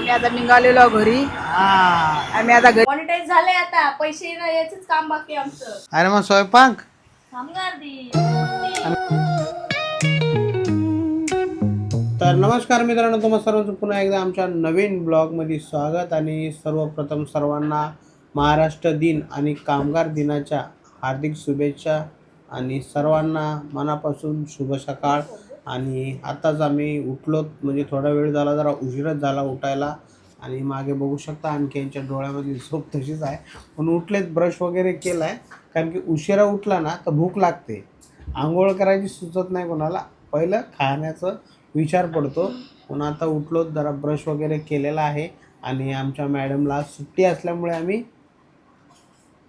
आम्ही आता निघालेलो घरी. आम्ही आता घरी मॉनिटाईज झाले, आता पैसे यायचंच काम बाकी आमचं. अरे मग स्वयंपाक कामगार दी. तर नमस्कार मित्रांनो, तुम्हा सर्वांचं पुन्हा एकदा आमच्या नवीन ब्लॉगमध्ये स्वागत. आणि सर्वप्रथम सर्वांना महाराष्ट्र दिन आणि कामगार दिनाच्या हार्दिक शुभेच्छा आणि सर्वांना मनापासून शुभ सकाळ. आणि आताच आम्ही उठलो, म्हणजे थोडा वेळ झाला, जरा उशीरच झाला उठायला. आणि मागे बघू शकता आणखी यांच्या डोळ्यामध्ये झोप तशीच आहे, पण उठलेत, ब्रश वगैरे केला आहे. कारण की उशिरा उठला ना तर भूक लागते, आंघोळ करायची सुचत नाही कोणाला, पहिलं खाण्याचं विचार पडतो. पण आता उठलो, जरा ब्रश वगैरे केलेला आहे. आणि आमच्या मॅडमला सुट्टी असल्यामुळे आम्ही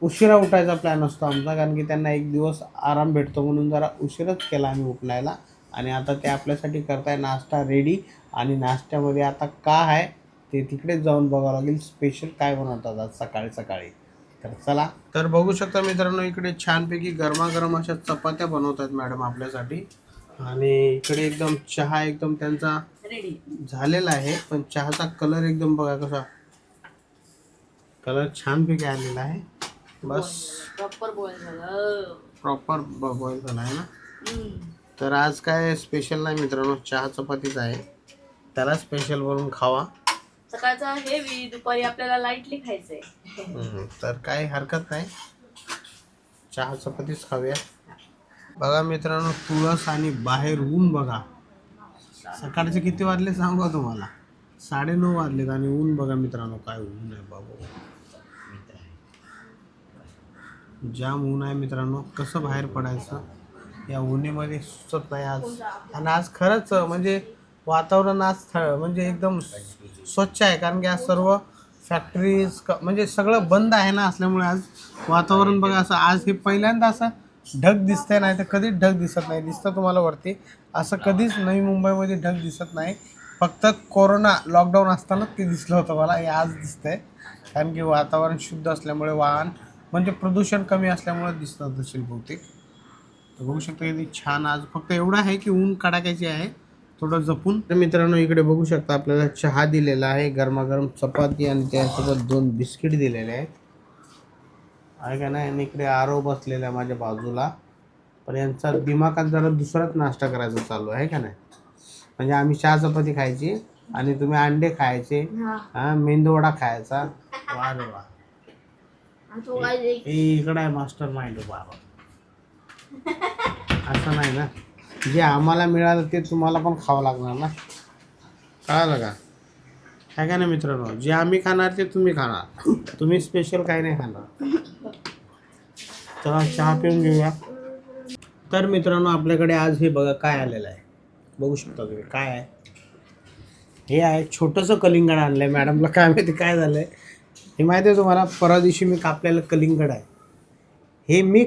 उशिरा उठायचा प्लॅन असतो आमचा, कारण की त्यांना एक दिवस आराम भेटतो म्हणून जरा उशीरच केला आम्ही उठण्याला. आणि आता ते आपल्यासाठी करताय नाश्ता रेडी. आणि नाश्त्यामध्ये आता काय आहे ते तिकडेच जाऊन बघावं लागेल, स्पेशल काय बनवतात आज सकाळी सकाळी. तर चला, तर बघू शकता मित्रांनो, इकडे छानपैकी गरमागरम अशा चपात्या बनवत आहेत मॅडम आपल्यासाठी. आणि इकडे एकदम चहा एकदम त्यांचा रेडी झालेला आहे, पण चहाचा कलर एकदम बघा कसा, कलर छानपैकी आलेला आहे. बस प्रॉपर बॉईल झालं. प्रॉपर बॉईल झाला आहे ना. तर आज काय स्पेशल नाही मित्रांनो, चहा चपातीच आहे, त्याला स्पेशल बनवून खावा. सकाळचा हेवी, दुपारी आपल्याला लाईटली खायचंय. तर काही हरकत नाही, चहा चपातीच खाऊया. बघा मित्रांनो, तुळस आणि बाहेर ऊन बघा. सकाळचे किती वाजले सांगू का तुम्हाला, 9:30 वाजलेत. आणि ऊन बघा मित्रांनो, काय ऊन आहे बाबा, जाम ऊन आहे मित्रांनो. कसं बाहेर पडायचं या उन्हीमध्ये सुचत नाही आज. आणि आज खरंच म्हणजे वातावरण आज म्हणजे एकदम स्वच्छ आहे, कारण की आज सर्व फॅक्टरीज म्हणजे सगळं बंद आहे ना, असल्यामुळे आज वातावरण बघा असं, आज हे पहिल्यांदा असं ढग दिसतंय, नाही तर कधीच ढग दिसत नाही. दिसतं तुम्हाला वरती, असं कधीच नवी मुंबईमध्ये ढग दिसत नाही. फक्त कोरोना लॉकडाऊन असतानाच ते दिसलं होतं मला, हे आज दिसतंय. कारण की वातावरण शुद्ध असल्यामुळे, वाहन म्हणजे प्रदूषण कमी असल्यामुळे दिसतात असेल बहुतेक. तर बघू शकता किती छान. आज फक्त एवढं आहे की ऊन कडाक्याची आहे, थोडं जपून. तर मित्रांनो, इकडे बघू शकता आपल्याला चहा दिलेला आहे, गरमागरम चपाती, आणि त्यासोबत 2 बिस्किट दिलेले आहेत, आहे का नाही. आणि इकडे आरो बसलेला आहे माझ्या बाजूला, पण यांचा दिमागात जरा दुसराच नाश्ता करायचा चालू आहे का नाही. म्हणजे आम्ही चहा चपाती खायची आणि तुम्ही अंडे खायचे, मेंदूवडा खायचा. वा रे वा, इकडे आहे मास्टर माइंड बाबा. असं नाही ना, जे आम्हाला मिळालं ते तुम्हाला पण खावं लागणार ना, कळालं का. काय का नाही मित्रांनो, जे आम्ही खाणार ते तुम्ही खाणार, तुम्ही स्पेशल काही नाही खाणार. चला चहा पिऊन घेऊया. तर मित्रांनो, आपल्याकडे आज हे बघा काय आलेलं आहे, बघू शकता तुम्ही काय आहे. हे आहे छोटंसं कलिंगड आणलं आहे मॅडमला, काय माहिती काय झालं आहे हे माहिती आहे तुम्हाला. परवा दिवशी मी कापलेलं कलिंगड आहे हे, मी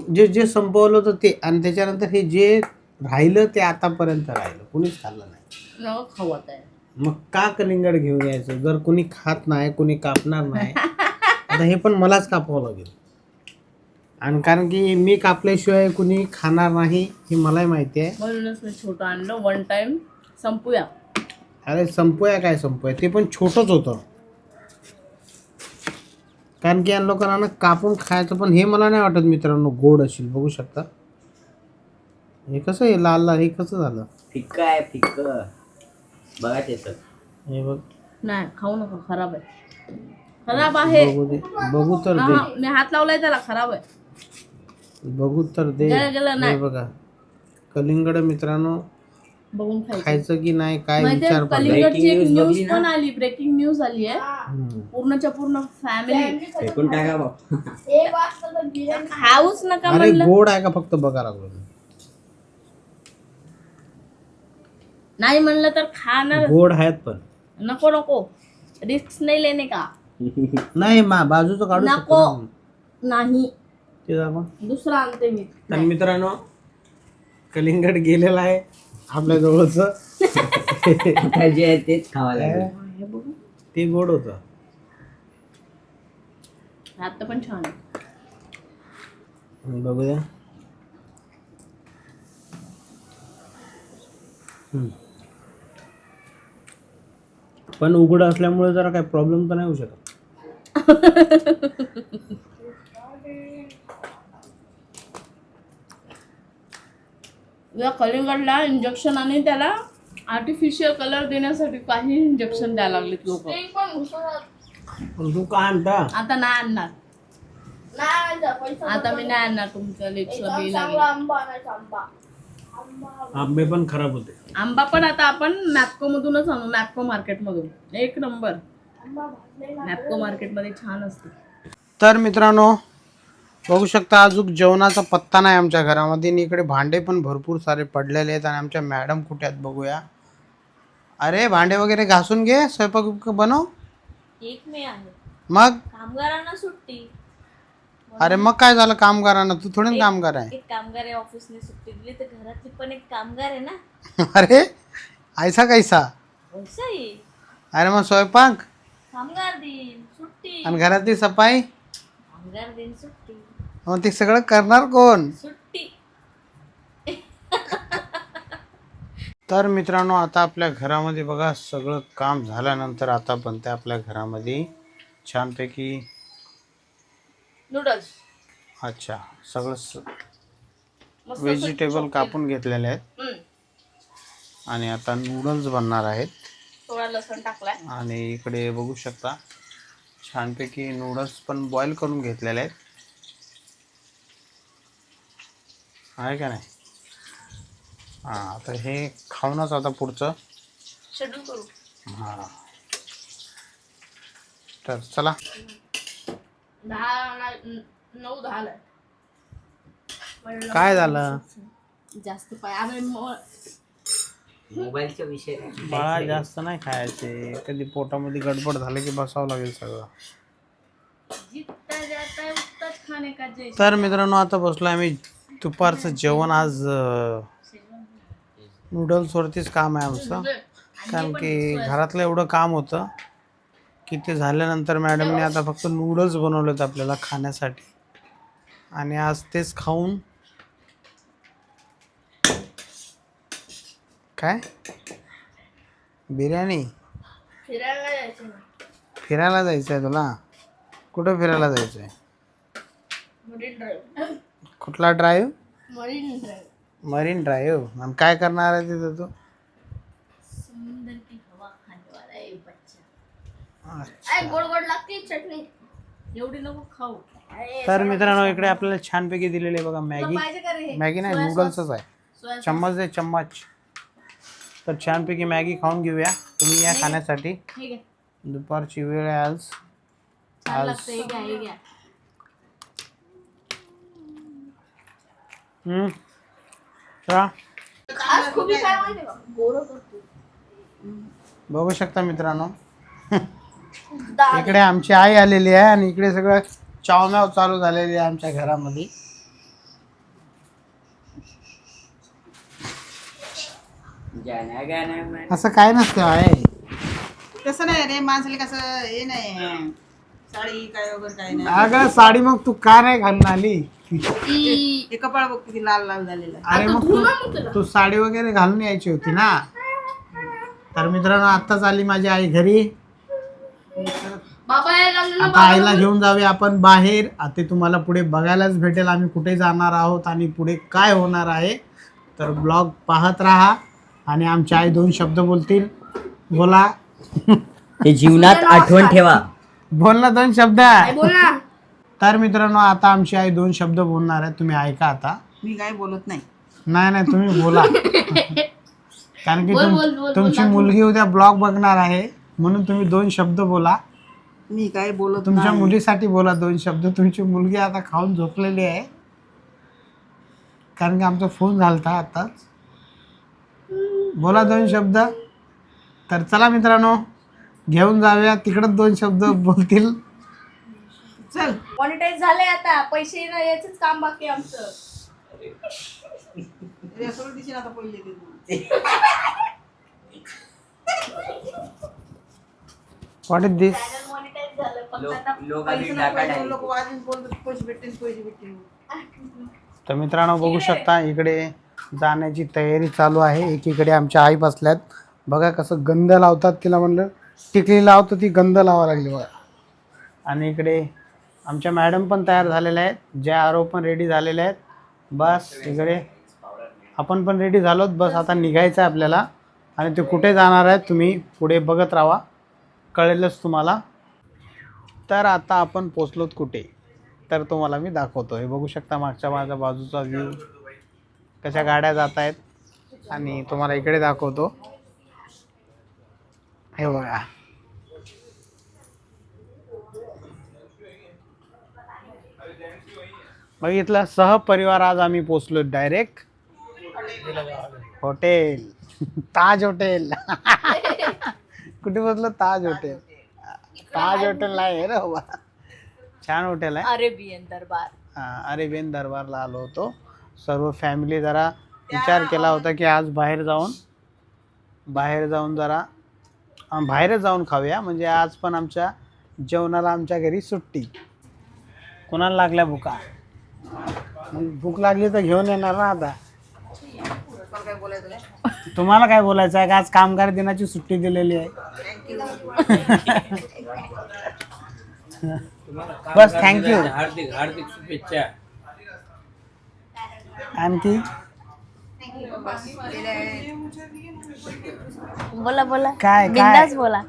जे जे संपवलं होतं ते, आणि त्याच्यानंतर हे जे राहिलं ते आतापर्यंत राहिलं, कुणीच खाल्लं नाही. खाऊ आता. मग का कलिंगड घेऊन यायचं जर कुणी खात नाही, कुणी कापणार नाही. आता हे पण मलाच कापावं लागेल, आणि कारण की मी कापल्याशिवाय कुणी खाणार नाही हे मलाही माहिती आहे. म्हणूनच मी छोटं आणलं, वन टाइम संपूया. अरे संपूया काय संपूया, ते पण छोटंच होतं, कारण की या लोकांना कापून खायचं. पण हे मला नाही वाटत मित्रांनो गोड असेल, बघू शकता हे कसं, हे लाल लाल, हे कसं झालं, फिक्क आहे फिक्क, बघा त्याचं. हे बघ, नाही खाऊ नका, खराब आहे, खराब आहे. बघू तर दे, मी हात लावलाय त्याला, खराब आहे. बघू तर दे. गेलं नाही. हे बघा कलिंगड मित्रांनो, बघून खायचं की नाही काय विचार पडला. कलिंगडची एक Breaking news न्यूज बघली पण ना? आली, ब्रेकिंग न्यूज आली आहे. पूर्णच्या पूर्ण फॅमिली फेकून टाका बाप. खाऊच नका अरे म्हणलं. गोड आहे का फक्त बघा लागलो, नाही म्हणलं तर खाणार. गोड आहेत पण नको नको, रिस्क नाही लेने का. नाही, बाजूचं काढू नको. शकतो ना. नाही, ते दाखवा. दुसरा आणते मी. तर मित्रांनो, कलिंगड गेलेला आहे आपल्या जवळच, आता जे आहे तेच खावा लागेल. ते गोड होतं. आता पण छान आहे. बघूया. पण उघडं असल्यामुळे जरा काही प्रॉब्लेम तर नाही होऊ शकत. या कलिंगडला इंजेक्शन आणि त्याला आर्टिफिशियल कलर देण्यासाठी काही इंजेक्शन द्यायला लागलेत लोक. पण तू काय आणता? आता नाही आणणार, आता मी नाही आणणार तुमच्या लेक्चर. आंबे पण खराब होते. आंबा पण आता आपण मॅप्को मधूनच आणू, मॅप्को मार्केट मधून. एक नंबर मॅप्को मार्केट मध्ये छान असते. तर मित्रांनो बघू शकता अजून जेवणाचा पत्ता नाही आमच्या घरामध्ये. आणि इकडे भांडे पण भरपूर सारे पडलेले आहेत. आणि आमच्या मॅडम कुठे आहेत बघूया. अरे भांडे वगैरे घासून घे, स्वयंपाक बनव. एक मे आहे, मग कामगारांना सुट्टी. अरे मग काय झालं कामगारांना? तू थोडी कामगार आहे. एक कामगार आहे, ऑफिसने सुट्टी दिली तर घरातली पण एक कामगार आहे ना. अरे ऐसा कैसा? वैसाही अरे मग स्वयंपाक कामगार दिन सुट्टी, आणि घरातली सफाई कामगार दिन सुट्टी, मग ते सगळं करणार कोण? सुट्टी. तर मित्रांनो आता आपल्या घरामध्ये बघा सगळं काम झाल्यानंतर आता बनते आपल्या घरामध्ये छानपैकी नूडल्स. अच्छा सगळं व्हेजिटेबल कापून घेतलेले आहेत. आणि आता नूडल्स बनणार आहेत. थोडा लसूण टाकलाय. आणि इकडे बघू शकता छानपैकी नूडल्स पण बॉईल करून घेतलेले आहेत. आहे का नाही? हां तर हे खाऊनच आता पुढचं शेड्यूल करू. हां तर चला 9:10 काय झालं? जास्त पाय आम्ही मोबाईलचा विषय बाळा जास्त नाही खायचे. कधी पोटामध्ये गडबड झालं की बसावं लागेल सगळं. जितना जाता है उतनाच खाने का जैसे. तर मित्रांनो आता बसलो आम्ही दुपारचं जेवण. आज नूडल्सवरतीच काम आहे आमचं. कारण की घरातलं एवढं काम होतं की ते झाल्यानंतर मॅडमने आता फक्त नूडल्स बनवलेत आपल्याला खाण्यासाठी. आणि आज तेच खाऊन काय बिर्याणी. फिरायला जायचं ना. फिरायला जायचं आहे तुला? कुठं फिरायला जायचं आहे? मरीन ड्राईव्ह. कुठला ड्राईव्ह? मरीन ड्राईव्ह. मरीन ड्राईव्ह. आणि काय करणार आहे तिथं तू? समुद्र की हवा खाने वाला है बच्चा. अच्छा. गोड गोड लागते चटणी, एवढी नको खाऊ. तर मित्रांनो इकडे आपल्याला छानपैकी दिलेली आहे बघा मॅगी. पाहिजे का रे? मॅगी नाही नूडल्सच आहे. चम्मच दे चम्मच. तर छानपैकी मॅगी खाऊन घेऊया. तुम्ही या खाण्यासाठी. ठीक आहे. दुपारची वेळ आहे आज. छान लागतं. हे घ्या, हे घ्या. चला आज खूप काय माहिती का? गोरं करतो. बघू शकता मित्रांनो इकडे आमची आई आलेली आहे. आणि इकडे सगळं चावम्याव चालू झालेली आहे आमच्या घरामध्ये. असं काय नसतं आहे. तसं नाही रे, माणसाला कसं हे नाही साडी काय वगैरे काय नाही. अगं साडी मग तू का नाही घालून आली? हे कपाळ बघ किती लाल लाल झालेलं. अरे मग तू साडी वगैरे घालून यायची होती ना. तर मित्रांनो आत्ताच आली माझी आई घरी. बाबा आता आईला घेऊन जाऊया आपण बाहेर. आता तुम्हाला पुढे बघायलाच भेटेल आम्ही कुठे जाणार आहोत आणि पुढे काय होणार आहे. तर ब्लॉग पाहत राहा. आणि आमची आई 2 शब्द बोलतील. बोला. ते जीवनात आठवण ठेवा. बोल ना 2 शब्द. बोल ना. तर मित्रांनो आता आमची आई 2 शब्द बोलणार आहे. तुम्ही ऐका आता. मी काय बोलत नाही. नाही तुम्ही बोला. कारण की बोल, तुमची मुलगी उद्या ब्लॉग बघणार आहे. म्हणून तुम्ही 2 शब्द बोला. मी काय बोलत तुमच्या मुलीसाठी बोला 2 शब्द. तुमची मुलगी आता खाऊन झोपलेली आहे. कारण की आमचा फोन झालता आताच. बोला 2 शब्द. तर चला मित्रांनो घेऊन जाऊया. तिकडच 2 शब्द बोलतील. चल मॉनिटाईज झाले आता. पैसे यायचंच काम बाकी आमचं. सगळं दिसेल आता पहिले ते. What is this? मॉनिटाईज झालं. फक्त आता लोक आधी टाका लोक वाजून बोलतात पैसे भेटतील पैसे भेटतील. तर मित्रांनो बघू शकता इकडे जाण्याची तयारी चालू आहे. एकीकडे आमच्या आई बसल्यात. बघा कसं गंध लावतात. तिला म्हणलं टिकली लावतो ती गंध लावा लागली बघा. आणि इकडे आमच्या मॅडम पण तयार झालेल्या आहेत, जे आरो पण रेडी झालेले आहेत. बस इकडे आपण पण रेडी झालोत, बस आता निघायचं आहे आपल्याला. आणि ते कुठे जाणार आहे तुम्ही पुढे बघत राहा, कळेलच तुम्हाला. तर आता आपण पोचलोत कुठे, तर तुम्हाला मी दाखवतो. हे बघू शकता मागच्या माझ्या बाजूचा व्ह्यू, कशा गाड्या जात आहेत. आणि तुम्हाला इकडे दाखवतो, हे बघा. बघितलं, सहपरिवार आज आम्ही पोचलो डायरेक्ट हॉटेल, ताज हॉटेल. कुठे पोचलो? ताज हॉटेल. ताज हॉटेल नाही आहे रे बाबा, छान हॉटेल आहे. अरेबियन दरबार. अरेबियन दरबारला आलो होतो. सर्व फॅमिली जरा विचार केला होता की आज बाहेर जाऊन जरा बाहेर जाऊन खाऊया. म्हणजे आज पण आमच्या जेवणाला आमच्या घरी सुट्टी. कोणाला लागल्या भुका, मग भूक लागली तर घेऊन येणार ना. आता तुम्हाला काय बोलायचं आहे का? आज कामगार दिनाची सुट्टी दिलेली आहे. बस थँक्यू. हार्दिक हार्दिक शुभेच्छा. आणखी बोला बोला, काय बिंदास बोला.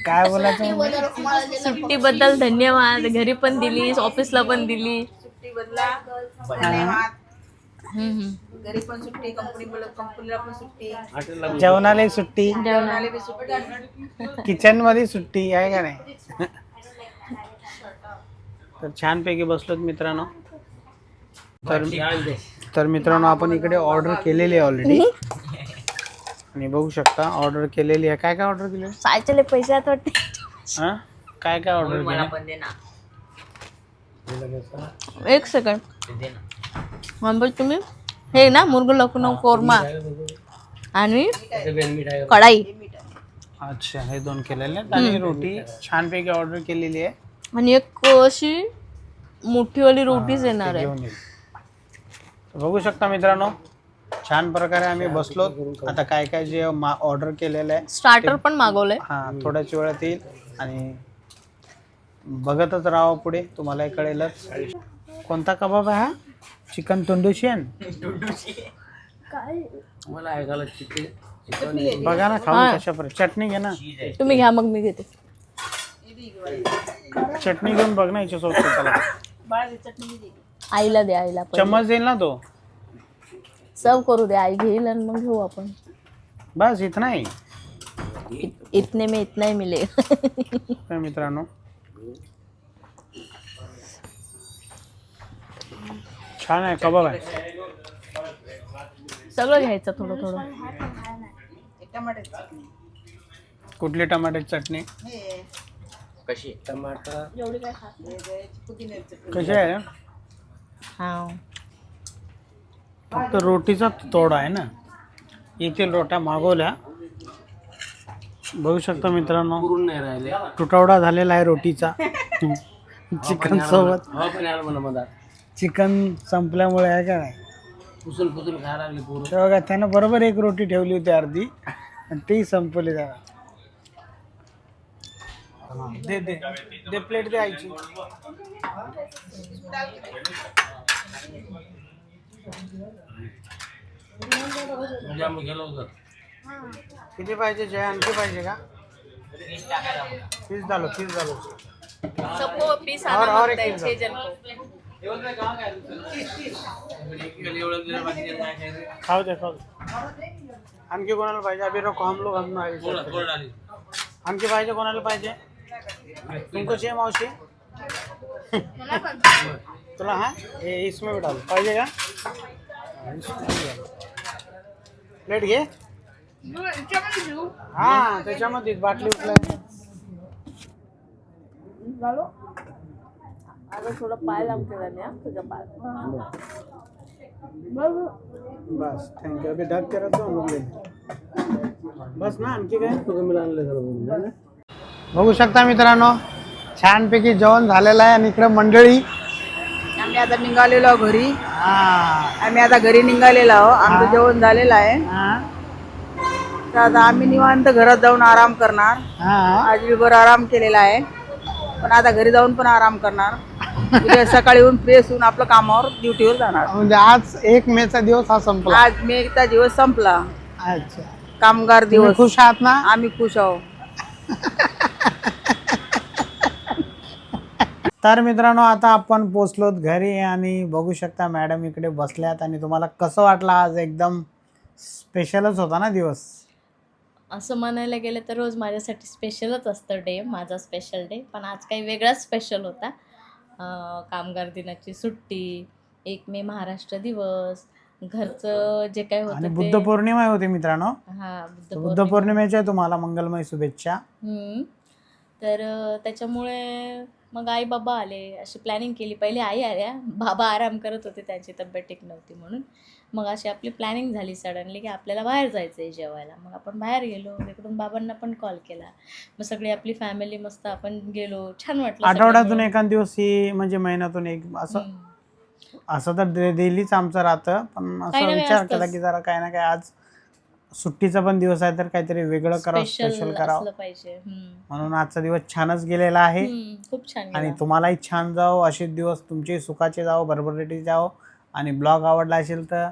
काय बोलायचं? सुट्टीबद्दल धन्यवाद. घरी पण दिली, ऑफिसला पण दिली. सुट्टी बदला, धन्यवाद. घरी पण सुट्टी, कंपनीला पण सुट्टी, जेवणाला सुट्टी, जेवणाला बी सुट्टी, किचन मध्ये सुट्टी आहे का नाही. तर छानपैकी बसलोत मित्रांनो. तर मित्रांनो आपण इकडे ऑर्डर केलेली आहे ऑलरेडी. आणि बघू शकता ऑर्डर केलेली आहे. काय काय ऑर्डर केले? सायचले पैसे आहेत वाटते. हा, काय काय ऑर्डर केले? एक सेकंड. म्हणजे तुम्ही हे ना मुर्ग लखनऊ कोरमा आणि कढाई. अच्छा, हे दोन केलेले आहेत. आणि रोटी छानपैकी ऑर्डर केलेली आहे. आणि एक अशी मोठीवाली रोटीच येणार आहे. घेऊन येईल. बघू शकता मित्रांनो, छान प्रकारे आम्ही बसलो. आता काय काय जे ऑर्डर केलेलं आहे, स्टार्टर पण मागवलंय. हा थोड्याच वेळात येईल. आणि बघतच राहा, पुढे तुम्हाला कळेलच. कोणता कबाब आहे हा? चिकन तंदुशियन. मला ऐकायला बघा ना खाऊन कशा प्रकारे. चटणी घे ना, तुम्ही घ्या मग मी घेते. चटणी घेऊन बघ ना याच्यासोबत. चला आईला दे, आईला पण चम्मच देईल ना तो. सर्व करू दे, आई घेईल आणि मग घेऊ आपण. बस इथं नाही. इतने में इतना ही मिलेगा. तर मित्रांनो छान आहे, कबाब आहे. सगळं घ्यायचं थोडं थोडं. टमाट्याची चटणी, कुठली टमाट्याची चटणी? हे कशी टमाटर पुदिन्याची चटणी. कशी आहे? हा, फक्त रोटीचा तोडा आहे ना. येथील रोट्या मागवल्या. बघू शकता मित्रांनो, पुरून नाही राहिले. तुटवडा झालेला आहे रोटीचा. चिकन सोबत. हवा पण आला मला मधात. चिकन संपल्यामुळे आहे का नाही. पुसून खायला लागले पुरून. ते बघा, त्यानं बरोबर एक रोटी ठेवली होती अर्धी, आणि तेही संपवली त्याला. दे दे दे, प्लेट द्यायची. गेलो होतो. किती पाहिजे जय? आणखी पाहिजे का? पीस झालो, पीस झालो. सबको पीस और आना एक मत है, पीस 6 जन को. खाऊ दे, खाऊ दे. आणखी कोणाला पाहिजे? अभी रखो, हम लोग हम आणखी पाहिजे? कोणाला पाहिजे? तुमको चाहिए मावशी? तुला? हाँ, ये इसमें भी डालो. पाहिजे का? प्लेट घे. हा, त्याच्यामध्ये बाटली उठल्या. आता थोडं पाय लागते त्याने, हा, तुझ्या पाय. बस थँक्यू. अभी ढक के रखो, हम लोग ले. बस ना, आणखी काय? बघू शकता मित्रांनो, छानपैकी जेवण झालेलं आहे. आणि इकडे मंडळी, आम्ही आता निघालेलो आहो घरी. हा आम्ही आता घरी निघालेलो आहो. आमचं जेवण झालेलं आहे. हा. तर आता आम्ही निवांत घरात जाऊन आराम करणार. आज दिवसभर आराम केलेला आहे, पण आता घरी जाऊन पण आराम करणार. उद्या सकाळी येऊन फ्रेश होऊन आपलं कामावर ड्युटीवर जाणार. म्हणजे आज 1 मेचा दिवस हा संपला. आज मेचा दिवस संपला. अच्छा, कामगार तुम्ही दिवस. खुश आहात ना? आम्ही खुश आहोत. तर मित्रांनो, आता आपण पोचलोत घरी आणि बघू शकता मॅडम इकडे बसल्यात. आणि तुम्हाला कसं वाटलं? आज एकदम स्पेशलच होता ना दिवस. असं म्हणायला गेलं तर रोज माझ्यासाठी स्पेशलच असतं डे, माझा स्पेशल डे. पण आज काही वेगळाच स्पेशल होता. कामगार दिनाची सुट्टी, 1 मे महाराष्ट्र दिवस, घरचं जे काही आणि होतं बुद्ध पौर्णिमा होती मित्रांनो. हा बुद्ध पौर्णिमेच्या तुम्हाला मंगलमय शुभेच्छा. तर त्याच्यामुळे मग आई बाबा आले, अशी प्लॅनिंग केली. पहिले आई आल्या, बाबा आराम करत होते, त्यांची तब्येत ठीक नव्हती म्हणून. मग अशी आपली प्लॅनिंग झाली सडनली की आपल्याला बाहेर जायचं आहे जेवायला. मग आपण बाहेर गेलो, तिकडून बाबांना पण कॉल केला. मग सगळी आपली फॅमिली मस्त आपण गेलो, छान वाटलं. आठवड्यातून एखाद दिवस ही म्हणजे महिन्यातून एक असं तर डेलीच आमचं राहतं, पण असं विचार केला की जरा काय ना काय आज सुट्टीचा पण दिवस आहे तर काहीतरी वेगळं करावं, स्पेशल करावं पाहिजे. म्हणून आजचा दिवस छानच गेलेला आहे. खूप छान. आणि तुम्हालाही छान जाओ, असेच दिवस तुमचे सुखाचे जाओ, भरभराटी जाओ. आणि ब्लॉग आवडला असेल तर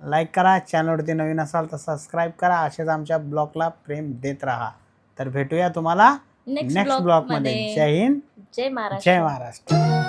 लाईक करा, चॅनलवरती नवीन असाल तर सबस्क्राईब करा. असेच आमच्या ब्लॉगला प्रेम देत राहा. तर भेटूया तुम्हाला नेक्स्ट ब्लॉगमध्ये. जय हिंद, जय महाराष्ट्र. जय महाराष्ट्र.